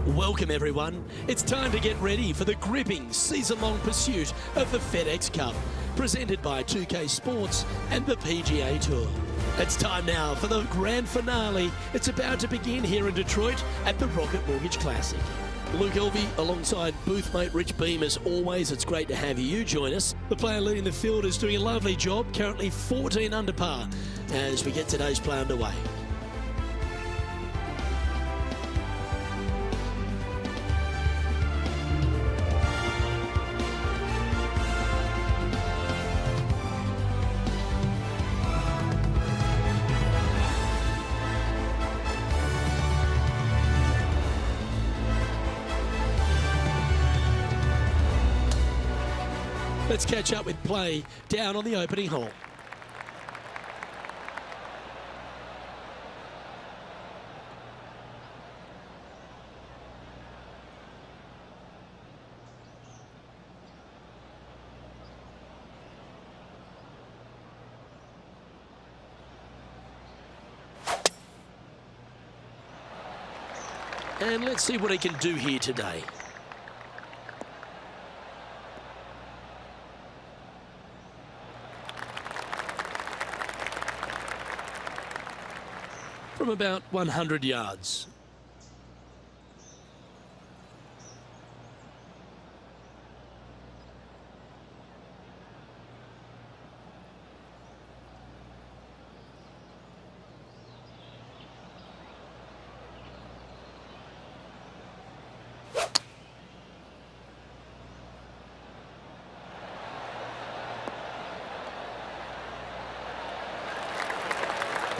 Welcome everyone. It's time to get ready for the gripping season-long pursuit of the FedEx Cup, presented by 2K Sports and the PGA Tour. It's time now for the grand finale. It's about to begin here in Detroit at the Rocket Mortgage Classic. Luke Elvey alongside boothmate Rich Beam. As always, it's great to have you join us. The player leading the field is doing a lovely job, currently 14 under par as we get today's play underway. Let's catch up with play down on the opening hole. And let's see what he can do here today. From about 100 yards.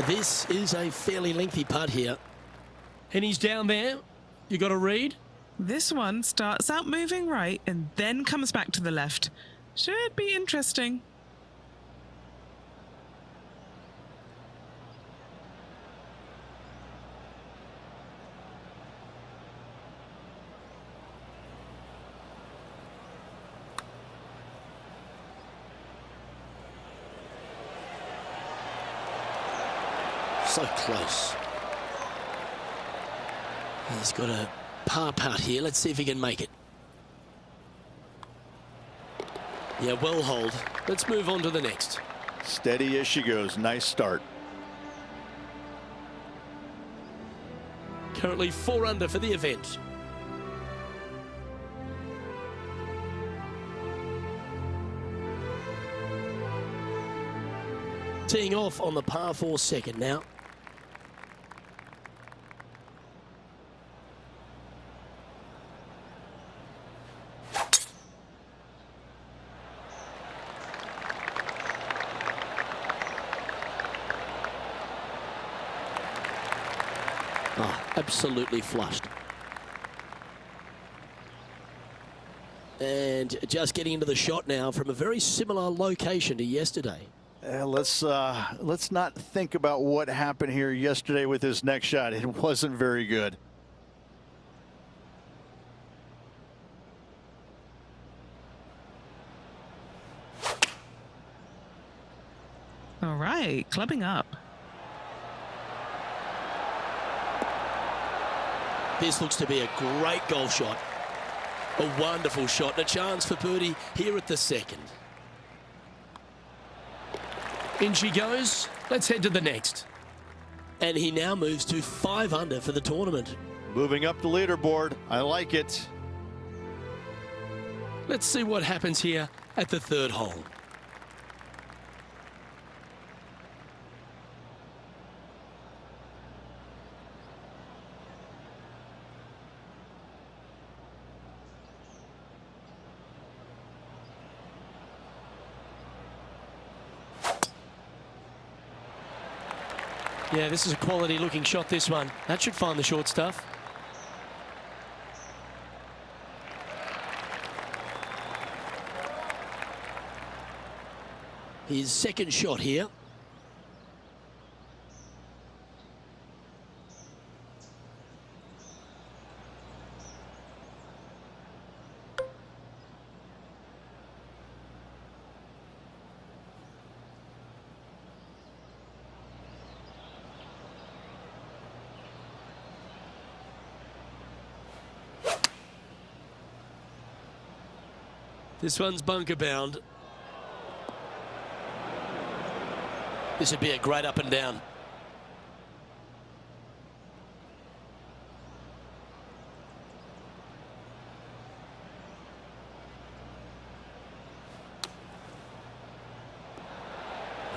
This is a fairly lengthy putt here. And he's down there. You got to read? This one starts out moving right and then comes back to the left. Should be interesting. So close. He's got a par putt here. Let's see if he can make it. Yeah, well hold. Let's move on to the next. Steady as she goes. Nice start. Currently 4 under for the event. Teeing off on the par 4 second now. Oh, absolutely flushed. And just getting into the shot now from a very similar location to yesterday. Let's not think about what happened here yesterday with this next shot. It wasn't very good. All right, clubbing up. This looks to be a great golf shot. A wonderful shot and a chance for birdie here at the second. In she goes. Let's head to the next. And he now moves to 5 under for the tournament. Moving up the leaderboard. I like it. Let's see what happens here at the 3rd hole. Yeah, this is a quality looking shot, this one. That should find the short stuff. His second shot here. This one's bunker bound. This would be a great up and down.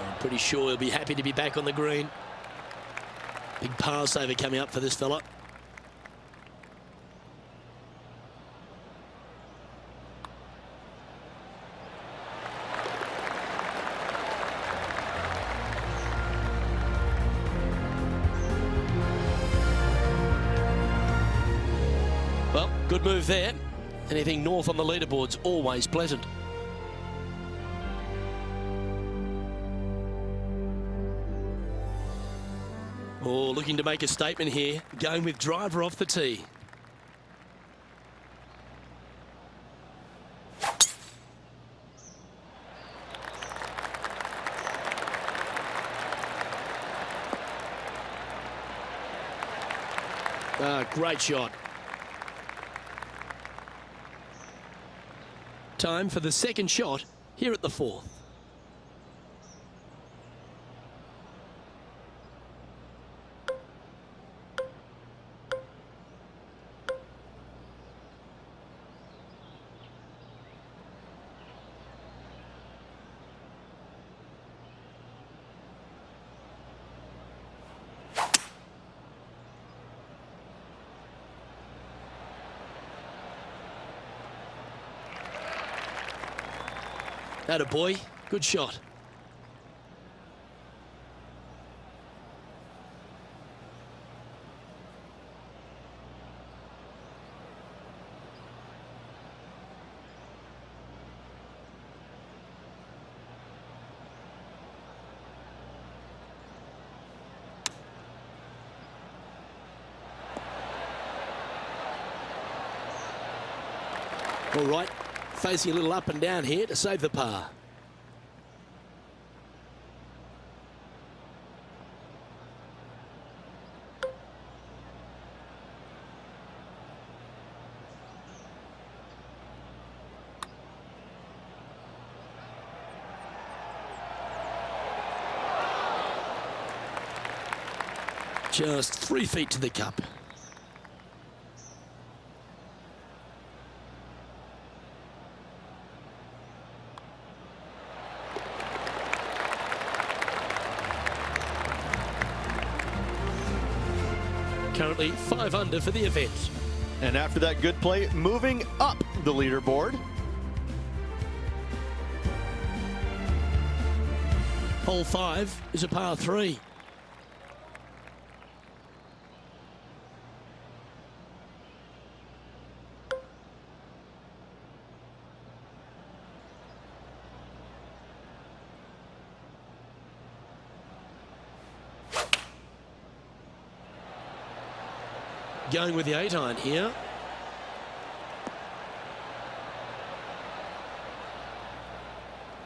I'm pretty sure he'll be happy to be back on the green. Big par saver coming up for this fella. Well, good move there. Anything north on the leaderboard's always pleasant. Oh, looking to make a statement here, going with driver off the tee. Great shot. Time for the second shot here at the fourth. Atta boy, good shot. All right, facing a little up and down here to save the par. Just 3 feet to the cup. Currently 5 under for the event. And after that good play, moving up the leaderboard. Hole 5 is a par 3. Going with the 8-iron here.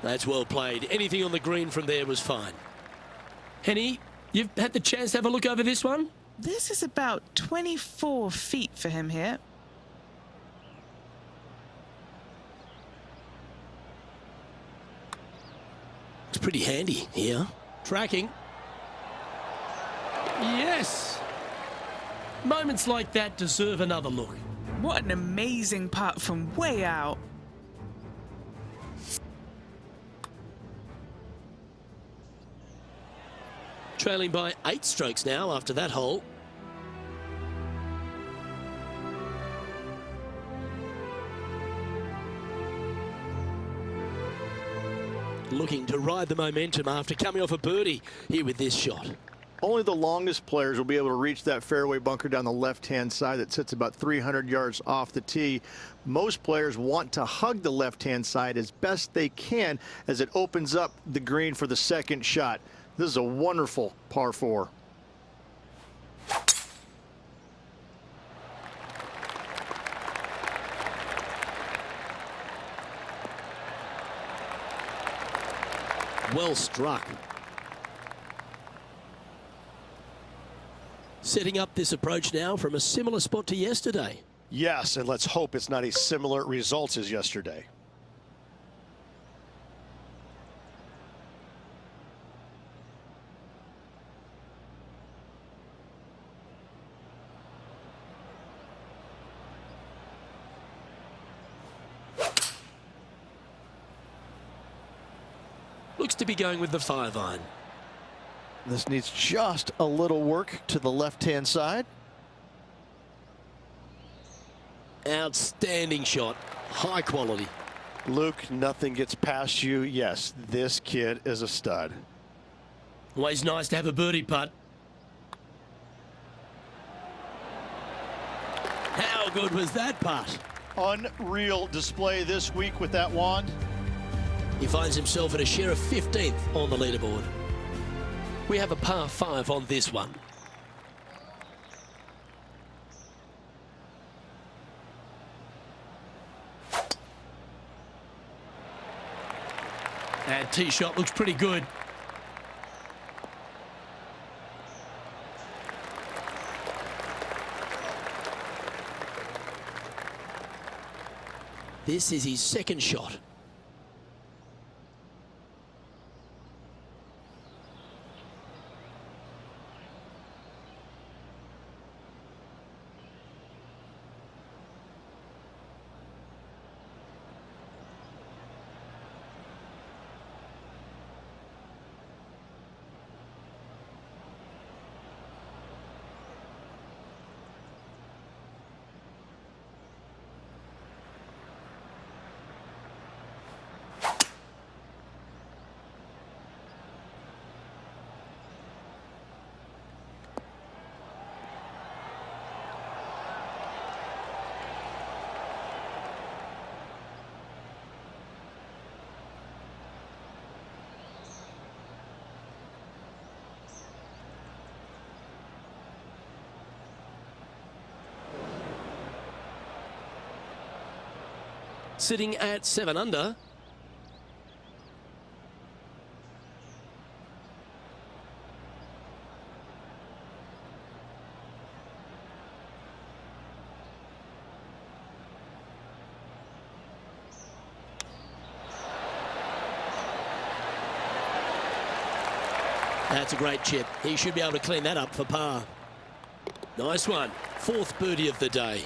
That's well played. Anything on the green from there was fine. Henny, you've had the chance to have a look over this one? This is about 24 feet for him here. It's pretty handy here. Tracking. Yes! Moments like that deserve another look. What an amazing putt from way out. Trailing by 8 strokes now after that hole. Looking to ride the momentum after coming off a birdie here with this shot. Only the longest players will be able to reach that fairway bunker down the left-hand side that sits about 300 yards off the tee. Most players want to hug the left-hand side as best they can as it opens up the green for the second shot. This is a wonderful par 4. Well struck. Setting up this approach now from a similar spot to yesterday. Yes, and let's hope it's not as similar results as yesterday. to be going with the 5-iron. This needs just a little work to the left-hand side. Outstanding shot. High quality. Luke, nothing gets past you. Yes, this kid is a stud. Always nice to have a birdie putt. How good was that putt? Unreal display this week with that wand. He finds himself at a share of 15th on the leaderboard. We have a par 5 on this one. That tee shot looks pretty good. This is his second shot. Sitting at 7 under. That's a great chip. He should be able to clean that up for par. Nice one. 4th birdie of the day.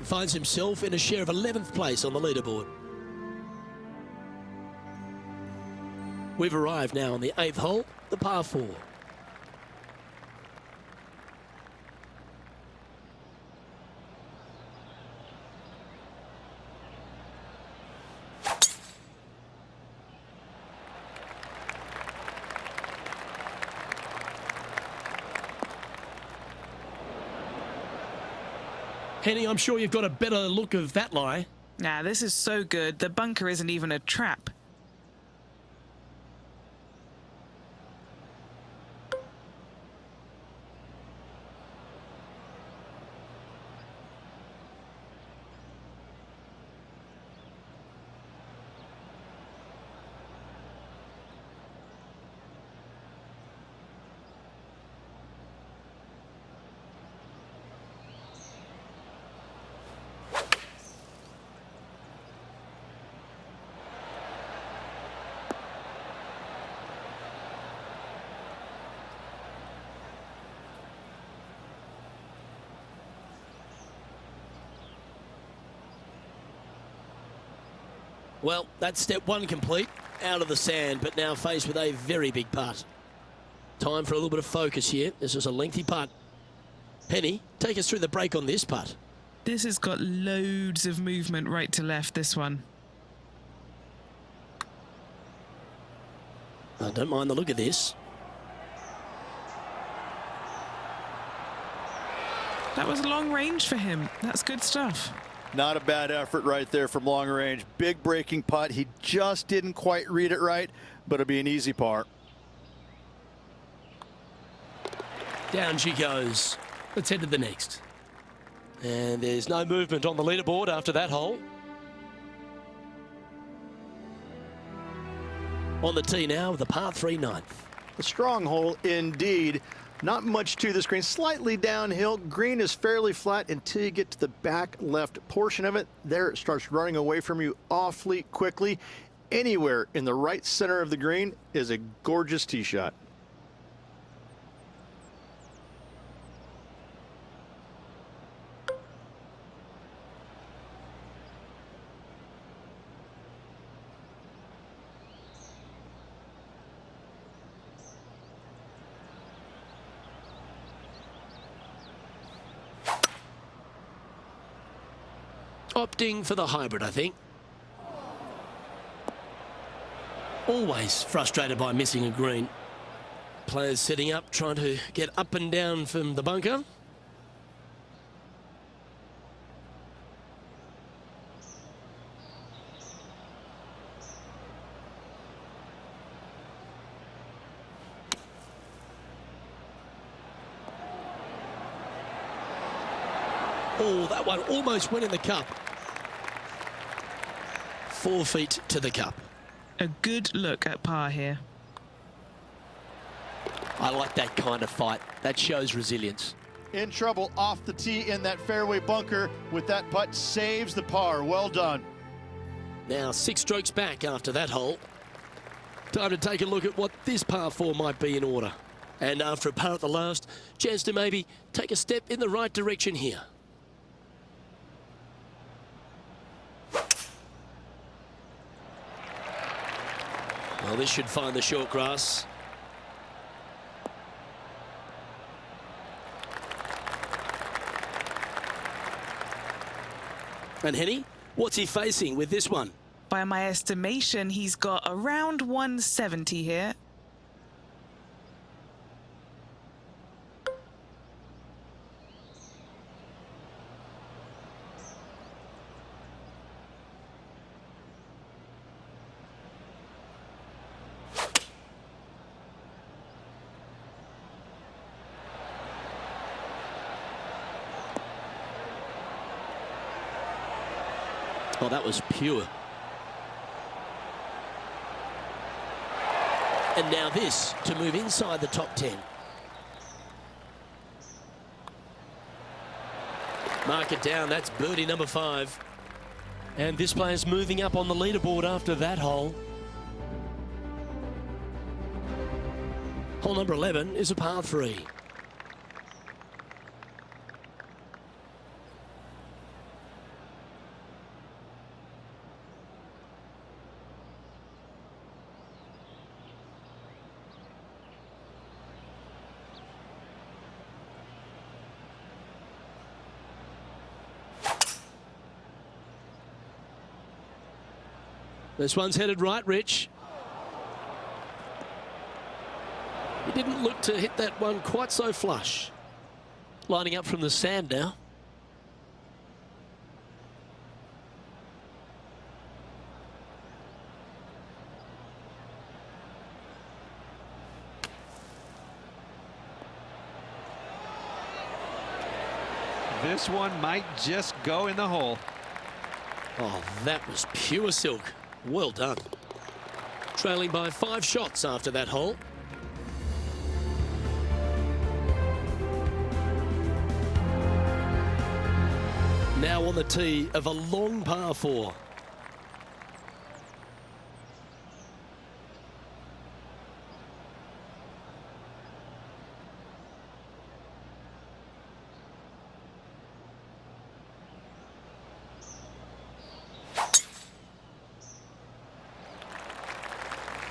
Finds himself in a share of 11th place on the leaderboard. We've arrived now on the 8th hole, the par 4. Henny, I'm sure you've got a better look of that lie. Nah, this is so good. The bunker isn't even a trap. Well, that's step 1 complete. Out of the sand, but now faced with a very big putt. Time for a little bit of focus here. This is a lengthy putt. Penny, take us through the break on this putt. This has got loads of movement right to left, this one. I don't mind the look of this. That was long range for him. That's good stuff. Not a bad effort right there from long range. Big breaking putt. He just didn't quite read it right, but it'll be an easy par. Down she goes. Let's head to the next. And there's no movement on the leaderboard after that hole. On the tee now, the par 3 ninth. A strong hole indeed. Not much to this green, slightly downhill. Green is fairly flat until you get to the back left portion of it. There it starts running away from you awfully quickly. Anywhere in the right center of the green is a gorgeous tee shot. Opting for the hybrid, I think. Always frustrated by missing a green. Players setting up, trying to get up and down from the bunker. Oh, that one almost went in the cup. 4 feet to the cup. A good look at par here. I like that kind of fight. That shows resilience. In trouble off the tee in that fairway bunker with that putt, saves the par. Well done. Now 6 strokes back after that hole. Time to take a look at what this par 4 might be in order. And after a par at the last, chance to maybe take a step in the right direction here. Well, this should find the short grass. And Henny, what's he facing with this one? By my estimation, he's got around 170 here. Oh, that was pure. And now this to move inside the top 10. Mark it down, that's birdie number 5. And this player's moving up on the leaderboard after that hole. Hole number 11 is a par 3. This one's headed right, Rich. He didn't look to hit that one quite so flush. Lining up from the sand now. This one might just go in the hole. Oh, that was pure silk. Well done. Trailing by 5 shots after that hole. Now on the tee of a long par 4.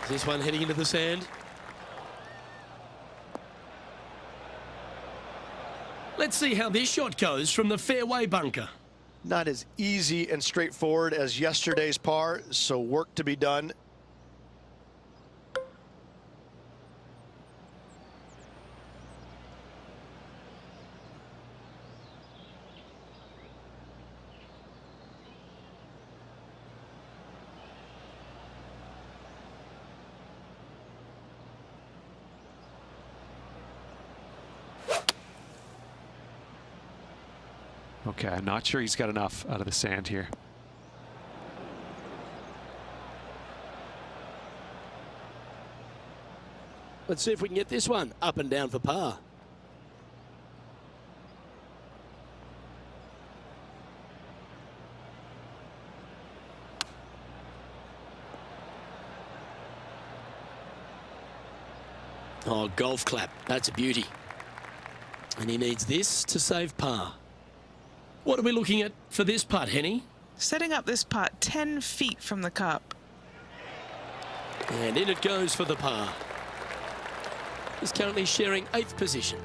This one heading into the sand. Let's see how this shot goes from the fairway bunker. Not as easy and straightforward as yesterday's par, so work to be done. Okay, I'm not sure he's got enough out of the sand here. Let's see if we can get this one up and down for par. Oh, golf clap. That's a beauty. And he needs this to save par. What are we looking at for this putt, Henny? Setting up this putt 10 feet from the cup. And in it goes for the par. He's currently sharing 8th position.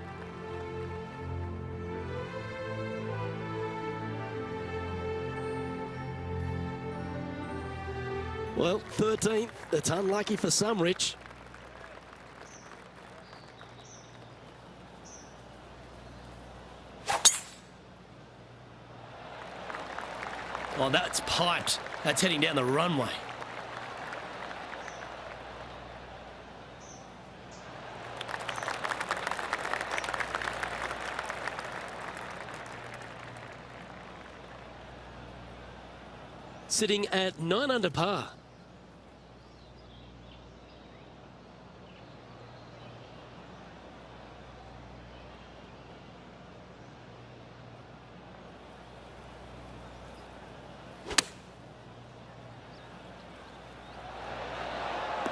Well, 13th. That's unlucky for some, Rich. Oh, that's piped. That's heading down the runway. Sitting at 9 under par.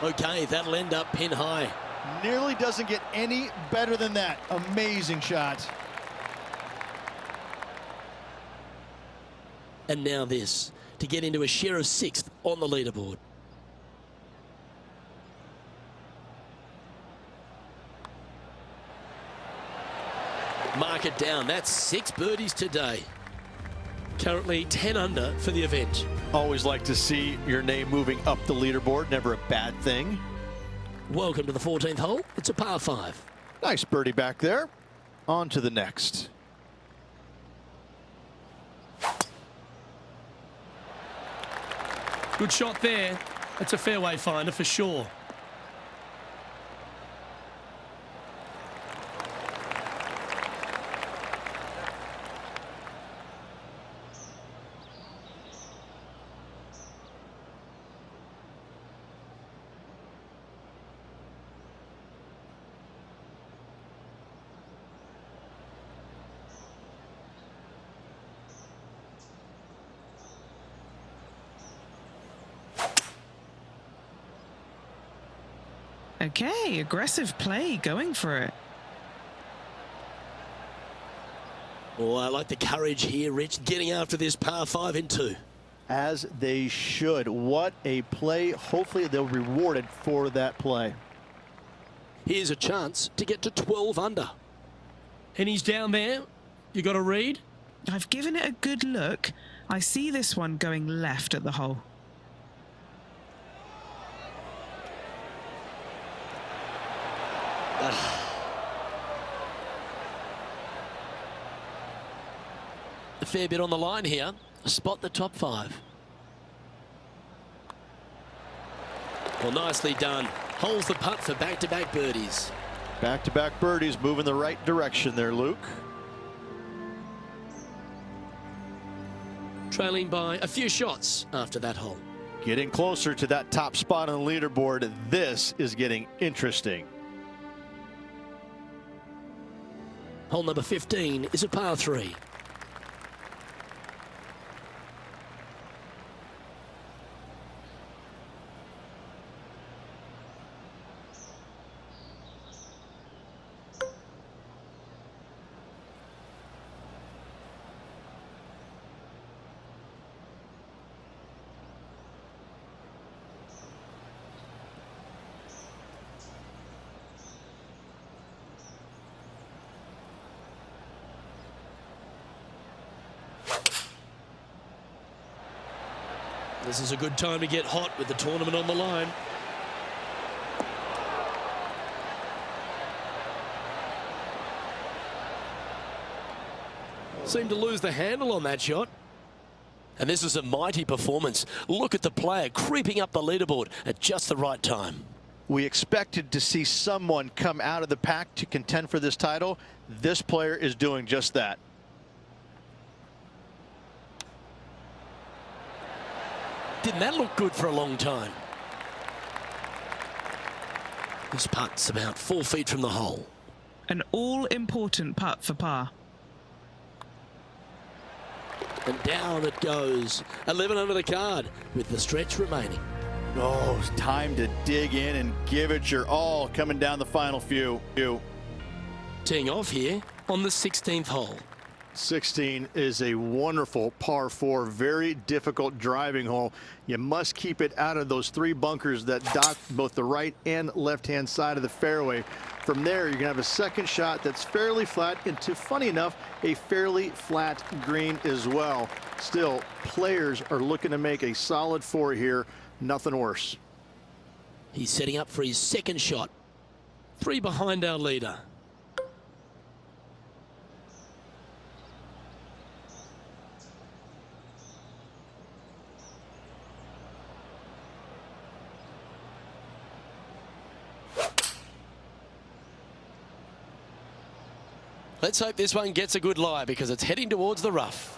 Okay, that'll end up pin high. Nearly doesn't get any better than that. Amazing shot. And now this, to get into a share of 6th on the leaderboard. Mark it down. That's 6 birdies today. Currently 10 under for the event. Always like to see your name moving up the leaderboard. Never a bad thing. Welcome to the 14th hole. It's a par 5. Nice birdie back there. On to the next. Good shot there. That's a fairway finder for sure. Okay, aggressive play, going for it. Oh, I like the courage here, Rich, getting after this par 5 in 2. As they should. What a play. Hopefully they'll be rewarded for that play. Here's a chance to get to 12 under. And he's down there. You got a read? I've given it a good look. I see this one going left at the hole. A fair bit on the line here. Spot the top 5. Well, nicely done. Holds the putt for back-to-back birdies. Back-to-back birdies, moving the right direction there, Luke. Trailing by a few shots after that hole. Getting closer to that top spot on the leaderboard. This is getting interesting. Hole number 15 is a par 3. This is a good time to get hot with the tournament on the line. Seemed to lose the handle on that shot. And this is a mighty performance. Look at the player creeping up the leaderboard at just the right time. We expected to see someone come out of the pack to contend for this title. This player is doing just that. Didn't that look good for a long time? This putt's about 4 feet from the hole. An all-important putt for par. And down it goes. 11 under the card with the stretch remaining. Oh, it's time to dig in and give it your all coming down the final few. Teeing off here on the 16th hole. 16 is a wonderful par 4, very difficult driving hole. You must keep it out of those 3 bunkers that dot both the right and left-hand side of the fairway. From there, you're going to have a second shot that's fairly flat into, funny enough, a fairly flat green as well. Still, players are looking to make a solid 4 here. Nothing worse. He's setting up for his second shot. 3 behind our leader. Let's hope this one gets a good lie because it's heading towards the rough.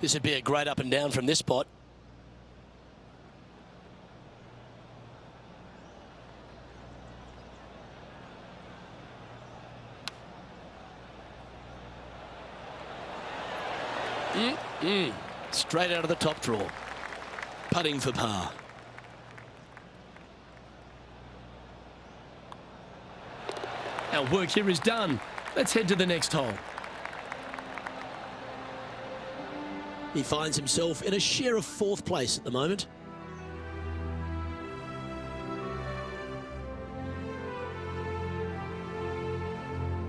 This would be a great up and down from this spot. Straight out of the top draw. Putting for par. Our work here is done. Let's head to the next hole. He finds himself in a share of 4th place at the moment.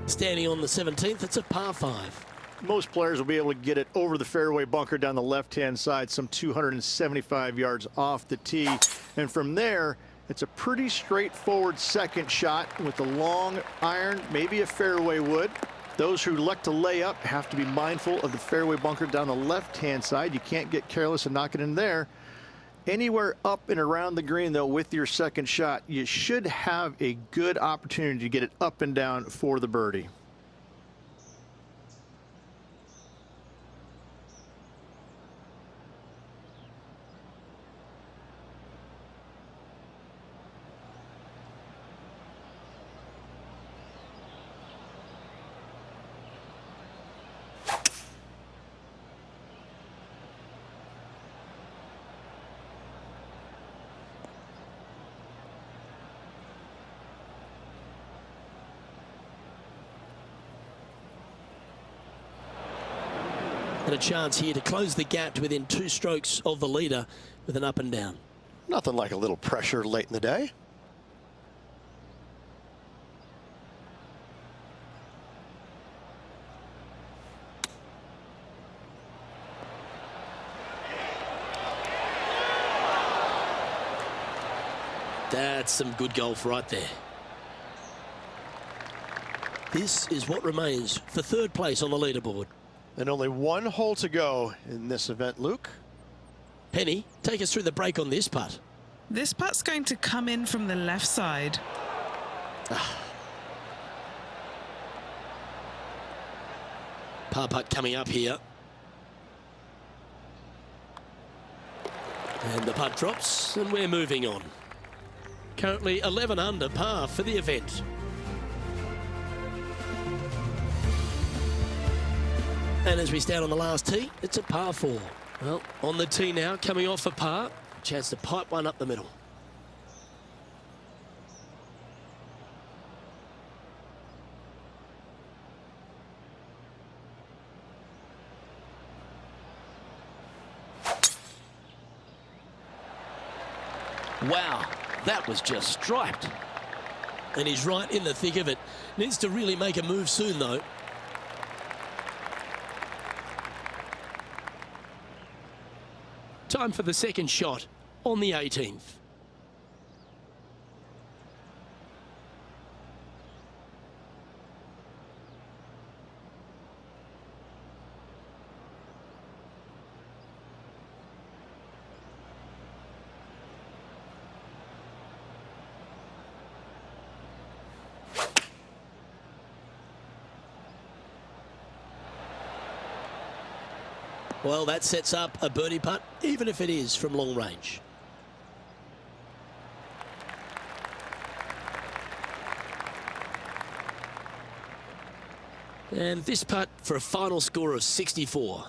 Standing on the 17th, it's a par 5. Most players will be able to get it over the fairway bunker down the left-hand side, some 275 yards off the tee. And from there, it's a pretty straightforward second shot with a long iron, maybe a fairway wood. Those who elect to lay up have to be mindful of the fairway bunker down the left-hand side. You can't get careless and knock it in there. Anywhere up and around the green, though, with your second shot, you should have a good opportunity to get it up and down for the birdie. And a chance here to close the gap to within 2 strokes of the leader with an up and down. Nothing like a little pressure late in the day. That's some good golf right there. This is what remains for 3rd place on the leaderboard. And only 1 hole to go in this event, Luke. Penny, take us through the break on this putt. This putt's going to come in from the left side. Par putt coming up here. And the putt drops, and we're moving on. Currently 11 under par for the event. And as we stand on the last tee, it's a par 4. Well, on the tee now, coming off a par. Chance to pipe one up the middle. Wow, that was just striped. And he's right in the thick of it. Needs to really make a move soon, though. Time for the second shot on the 18th. Well, that sets up a birdie putt, even if it is from long range. And this putt for a final score of 64.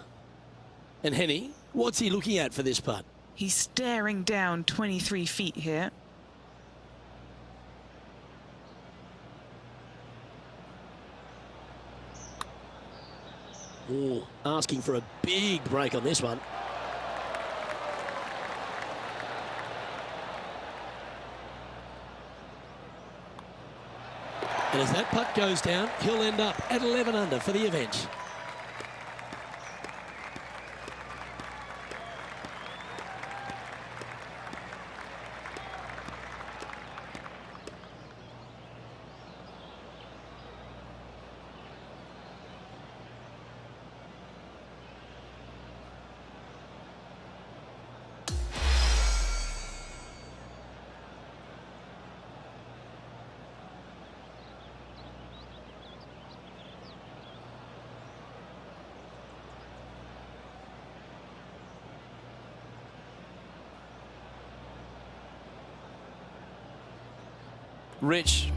And Henny, what's he looking at for this putt? He's staring down 23 feet here. Ooh, asking for a big break on this one. And as that putt goes down, he'll end up at 11 under for the event. Rich,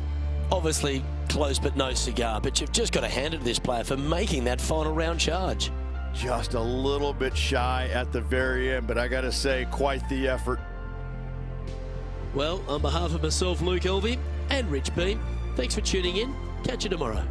obviously close but no cigar, but you've just got to hand it to this player for making that final round charge. Just a little bit shy at the very end, but I got to say, quite the effort. Well, on behalf of myself, Luke Elvey, and Rich Beam, thanks for tuning in. Catch you tomorrow.